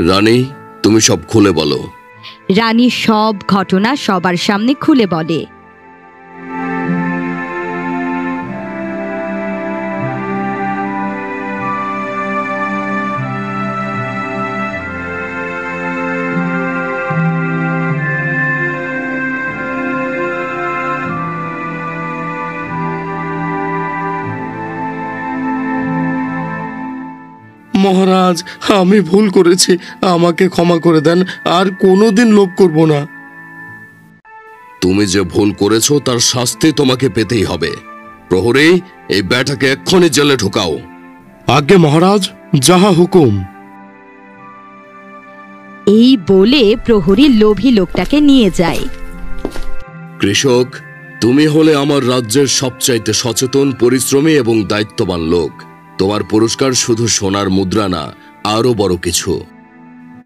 রানী, তুমি সব খুলে বলো। রানী সব ঘটনা সবার সামনে খুলে বলে। মহারাজ, আমি ভুল করেছি, আমাকে ক্ষমা করে দেন, আর কোনোদিন লোভ করব না। তুমি যে ভুল করেছো তার শাস্তি তোমাকে পেতেই হবে। প্রহরী, এই ব্যাটাকে এক্ষুনি জেলে ঢোকাও। আজ্ঞে মহারাজ, যাহা হুকুম। এই বলে প্রহরী লোভী লোকটাকে নিয়ে যায়। কৃষক, তুমি হলে আমার রাজ্যের সবচাইতে সচেতন, পরিশ্রমী এবং দায়িত্ববান লোক। তোমার পুরস্কার শুধু সোনার মুদ্রা না, আরো বড় কিছু।